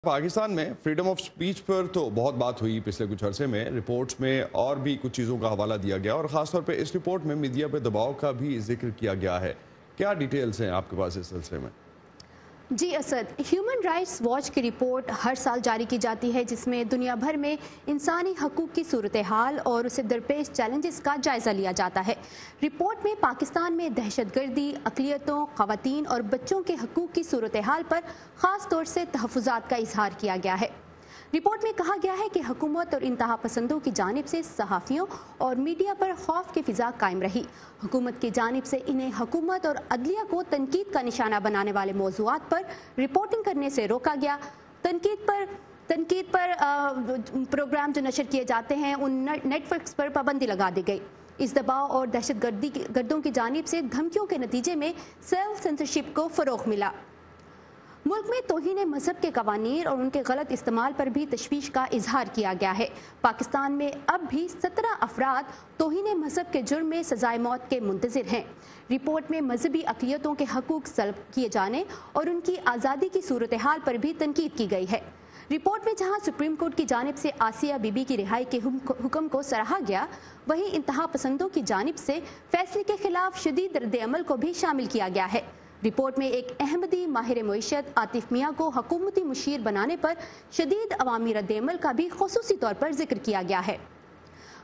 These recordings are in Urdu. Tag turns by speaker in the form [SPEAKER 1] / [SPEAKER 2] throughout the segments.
[SPEAKER 1] پاکستان میں فریڈم آف سپیچ پر تو بہت بات ہوئی پچھلے کچھ عرصے میں، رپورٹس میں اور بھی کچھ چیزوں کا حوالہ دیا گیا اور خاص طور پہ اس رپورٹ میں میڈیا پہ دباؤ کا بھی ذکر کیا گیا ہے۔ کیا ڈیٹیلز ہیں آپ کے پاس اس سلسلے میں؟
[SPEAKER 2] جی اسد، ہیومن رائٹس واچ کی رپورٹ ہر سال جاری کی جاتی ہے جس میں دنیا بھر میں انسانی حقوق کی صورتحال اور اسے درپیش چیلنجز کا جائزہ لیا جاتا ہے۔ رپورٹ میں پاکستان میں دہشت گردی، اقلیتوں، خواتین اور بچوں کے حقوق کی صورتحال پر خاص طور سے تحفظات کا اظہار کیا گیا ہے۔ رپورٹ میں کہا گیا ہے کہ حکومت اور انتہا پسندوں کی جانب سے صحافیوں اور میڈیا پر خوف کی فضا قائم رہی۔ حکومت کی جانب سے انہیں حکومت اور عدلیہ کو تنقید کا نشانہ بنانے والے موضوعات پر رپورٹنگ کرنے سے روکا گیا۔ تنقید پر پروگرام جو نشر کیے جاتے ہیں ان نیٹ ورکس پر پابندی لگا دی گئی۔ اس دباؤ اور دہشت گردوں کی جانب سے دھمکیوں کے نتیجے میں سیلف سینسرشپ کو فروغ ملا۔ ملک میں توہین مذہب کے قوانین اور ان کے غلط استعمال پر بھی تشویش کا اظہار کیا گیا ہے۔ پاکستان میں اب بھی 17 افراد توہین مذہب کے جرم میں سزائے موت کے منتظر ہیں۔ رپورٹ میں مذہبی اقلیتوں کے حقوق سلب کیے جانے اور ان کی آزادی کی صورتحال پر بھی تنقید کی گئی ہے۔ رپورٹ میں جہاں سپریم کورٹ کی جانب سے آسیہ بی بی کی رہائی کے حکم کو سراہا گیا، وہیں انتہا پسندوں کی جانب سے فیصلے کے خلاف شدید رد عمل کو بھی شامل کیا گیا ہے۔ رپورٹ میں ایک احمدی ماہر معیشت عاطف میاں کو حکومتی مشیر بنانے پر شدید عوامی رد عمل کا بھی خصوصی طور پر ذکر کیا گیا ہے۔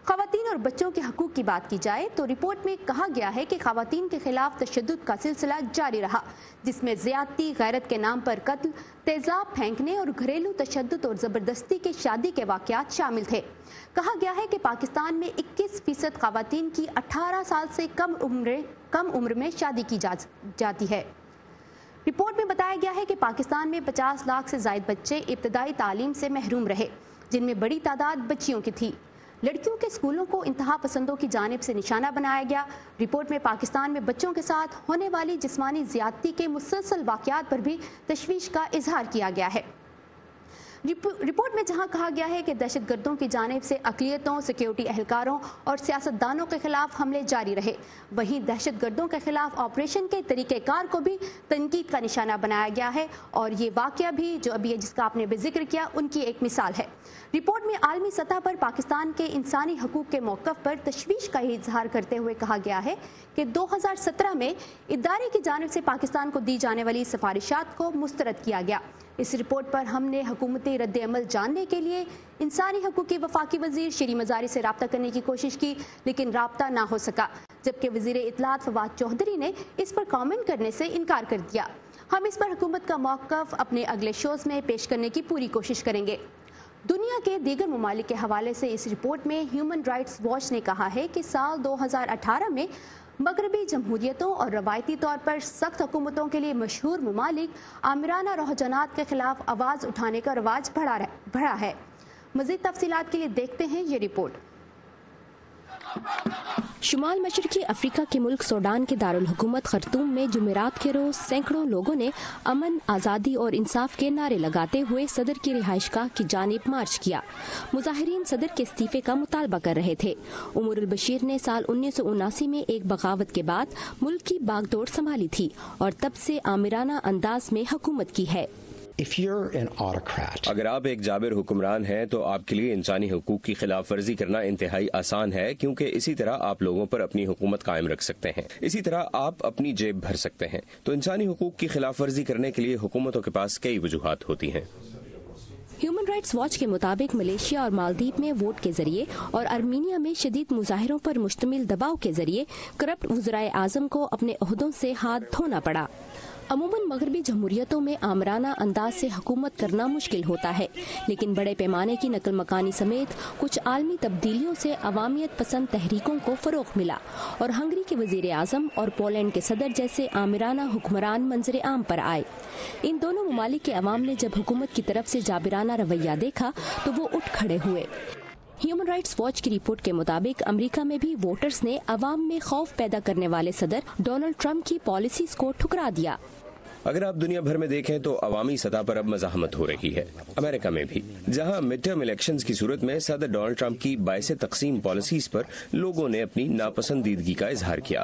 [SPEAKER 2] خواتین اور بچوں کے حقوق کی بات کی جائے تو رپورٹ میں کہا گیا ہے کہ خواتین کے خلاف تشدد کا سلسلہ جاری رہا، جس میں زیادتی، غیرت کے نام پر قتل، تیزاب پھینکنے اور گھریلو تشدد اور زبردستی کے شادی کے واقعات شامل تھے۔ کہا گیا ہے کہ پاکستان میں 21% خواتین کی 18 سال سے کم عمر میں شادی کی جاتی ہے۔ رپورٹ میں بتایا گیا ہے کہ پاکستان میں 50 لاکھ سے زائد بچے ابتدائی تعلیم سے محروم رہے، جن میں بڑی تعداد بچیوں کی تھی۔ لڑکیوں کے اسکولوں کو انتہا پسندوں کی جانب سے نشانہ بنایا گیا۔ رپورٹ میں پاکستان میں بچوں کے ساتھ ہونے والی جسمانی زیادتی کے مسلسل واقعات پر بھی تشویش کا اظہار کیا گیا ہے۔ رپورٹ میں جہاں کہا گیا ہے کہ دہشت گردوں کی جانب سے اقلیتوں، سیکیورٹی اہلکاروں اور سیاستدانوں کے خلاف حملے جاری رہے، وہیں دہشت گردوں کے خلاف آپریشن کے طریقہ کار کو بھی تنقید کا نشانہ بنایا گیا ہے، اور یہ واقعہ بھی جو ابھی جس کا آپ نے بھی ذکر کیا ان کی ایک مثال ہے۔ رپورٹ میں عالمی سطح پر پاکستان کے انسانی حقوق کے موقف پر تشویش کا اظہار کرتے ہوئے کہا گیا ہے کہ 2017 میں ادارے کی جانب سے پاکستان کو دی جانے والی سفارشات کو مسترد کیا گیا۔ اس رپورٹ پر ہم نے حکومتی رد عمل جاننے کے لیے انسانی حقوق کی وفاقی وزیر شری مزاری سے رابطہ کرنے کی کوشش کی، لیکن رابطہ نہ ہو سکا، جبکہ وزیر اطلاعات فواد چوہدری نے اس پر کامنٹ کرنے سے انکار کر دیا۔ ہم اس پر حکومت کا موقف اپنے اگلے شوز میں پیش کرنے کی پوری کوشش کریں گے۔ دنیا کے دیگر ممالک کے حوالے سے اس رپورٹ میں ہیومن رائٹس واچ نے کہا ہے کہ سال 2018 میں مغربی جمہوریتوں اور روایتی طور پر سخت حکومتوں کے لیے مشہور ممالک آمرانہ رجحانات کے خلاف آواز اٹھانے کا رواج بڑھا ہے۔ مزید تفصیلات کے لیے دیکھتے ہیں یہ رپورٹ۔ شمال مشرقی افریقہ کے ملک سوڈان کے دارالحکومت خرطوم میں جمعرات کے روز سینکڑوں لوگوں نے امن، آزادی اور انصاف کے نعرے لگاتے ہوئے صدر کی رہائش گاہ کی جانب مارچ کیا۔ مظاہرین صدر کے استعفے کا مطالبہ کر رہے تھے۔ عمر البشیر نے سال 1979 میں ایک بغاوت کے بعد ملک کی باغ دوڑ سنبھالی تھی اور تب سے آمرانہ انداز میں حکومت کی ہے۔
[SPEAKER 3] اگر آپ ایک جابر حکمران ہیں تو آپ کے لیے انسانی حقوق کی خلاف ورزی کرنا انتہائی آسان ہے، کیونکہ اسی طرح آپ لوگوں پر اپنی حکومت قائم رکھ سکتے ہیں، اسی طرح آپ اپنی جیب بھر سکتے ہیں۔ تو انسانی حقوق کی خلاف ورزی کرنے کے لیے حکومتوں کے پاس کئی وجوہات ہوتی ہیں۔
[SPEAKER 2] ہیومن رائٹس واچ کے مطابق ملیشیا اور مالدیپ میں ووٹ کے ذریعے اور ارمینیا میں شدید مظاہروں پر مشتمل دباؤ کے ذریعے کرپٹ وزرائے اعظم کو اپنے عہدوں سے ہاتھ دھونا پڑا۔ عموماً مغربی جمہوریتوں میں آمرانہ انداز سے حکومت کرنا مشکل ہوتا ہے، لیکن بڑے پیمانے کی نقل مکانی سمیت کچھ عالمی تبدیلیوں سے عوامیت پسند تحریکوں کو فروغ ملا اور ہنگری کے وزیر اعظم اور پولینڈ کے صدر جیسے آمرانہ حکمران منظر عام پر آئے۔ ان دونوں ممالک کے عوام نے جب حکومت کی طرف سے جابرانہ رویہ دیکھا تو وہ اٹھ کھڑے ہوئے۔ ہیومن رائٹس واچ کی رپورٹ کے مطابق امریکہ میں بھی ووٹرز نے عوام میں خوف پیدا کرنے والے صدر ڈونلڈ ٹرمپ کی پالیسیز کو ٹھکرا دیا۔
[SPEAKER 3] اگر آپ دنیا بھر میں دیکھیں تو عوامی سطح پر اب مزاحمت ہو رہی ہے، امریکہ میں بھی، جہاں مڈ ٹرم الیکشنز کی صورت میں صدر ڈونلڈ ٹرمپ کی باعث تقسیم پالیسیز پر لوگوں نے اپنی ناپسندیدگی کا اظہار کیا۔